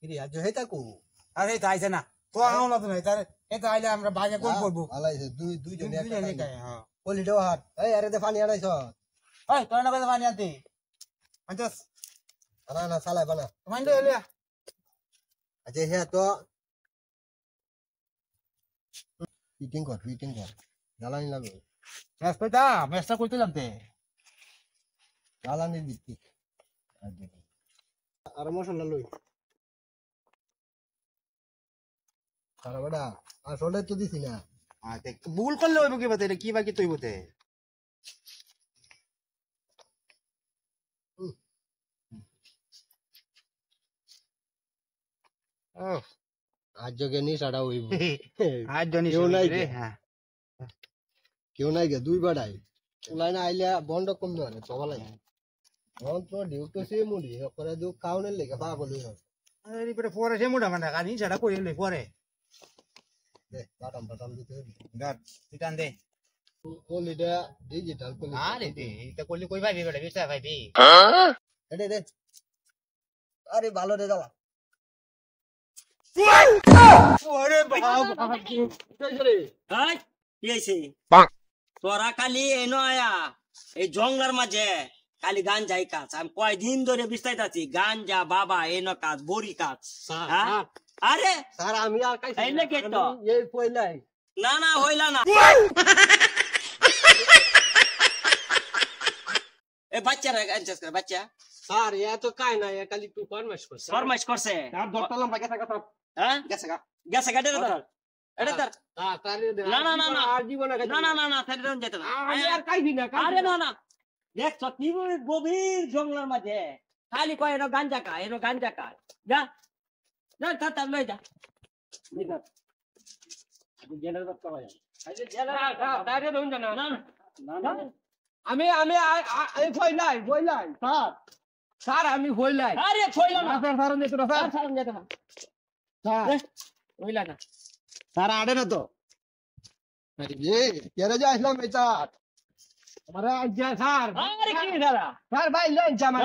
কিরে আজ হেতা কো আরে এটা আইছে না তো আউলা তো নাই তার এটা আইলে আমরা বাগে কোন করব আলাইছে দুই জন দুই জন একাই হ্যাঁ কলিটাও হাত এই আরে দে পানি আনাইছ ওই তোর না কইতে পানি আনতে আনছস না সালাই বানা মাইন্ড এলিয়া আজ হে তো ফিটিং কর জ্বালানি লাগবে মেস কইতা মেসটা কইতে জানতে জ্বালানি দিচ্ছি আর মশলা লই সারা বড়া আসলে তো দিছি না ভুল করলে হইব কি বতে কি বাকি তুই বতে ও আজ জগে নি সাড়া হইব আজ জনি কেউ নাই রে গে। হ্যাঁ কেউ নাই গে দুই বাড়াই লাইন আইলে বন্ধ কম ধরে সবাই বন্ধ তো ডিউটি সে মুড়ি করে দু কাউনের লেগে পাগল হই আরে পরে পরে সে মুডা মানে কানি ছাড়া কইলে পরে দে বাটাম দিতে হবে ধর টান দে কলিটা ডিজিটাল কলি আরে দে এটা কইলে কই ভাইবি বেটা বিস্তা ভাইবি এডে দে আরে ভালো রে দাও ওরে বাবা হাই কি হইছে তোরা কালি এনো আয়া এই জঙ্গলার মাঝে কালি গাঞ্জাই কাজ আমি কয়দিন ধরে বিস্তাইতাছি গাঞ্জা বাবা এনো কাজ বড়ি কাজ হ্যাঁ? আরে স্যার আমি আর কাই এই লেগে তো এই কইলাই না হইলা না এ বাচ্চারা গাঞ্জা করে বাচ্চা স্যার এ তো কাই না এ খালি তুই ফরমাইশ করছ ফরমাইশ করছে আর দরতালাম বাকি থাকা তো হ্যাঁ গেছে গা গেছে গাড়ি এটা তার হ্যাঁ স্যার না আর জীবন না সেটা যেতে না আমি আর কাই দিনা আরে না দেখছ কি গভীর জঙ্গলার মাঝে খালি কয় এনো গাঞ্জা খায় যা তার লই যা আমি আমি এই কইলাই স্যার স্যার আমি কইলাই আরে ছইল না স্যার স্যার যেতে না স্যার ছাড়ুন যেতে না স্যার হইলা না স্যার আড়ে না তো আরে কেরে যা আসলাম এটা আমারে আজ স্যার আরে কি দাদা স্যার ভাই লঞ্চ আমার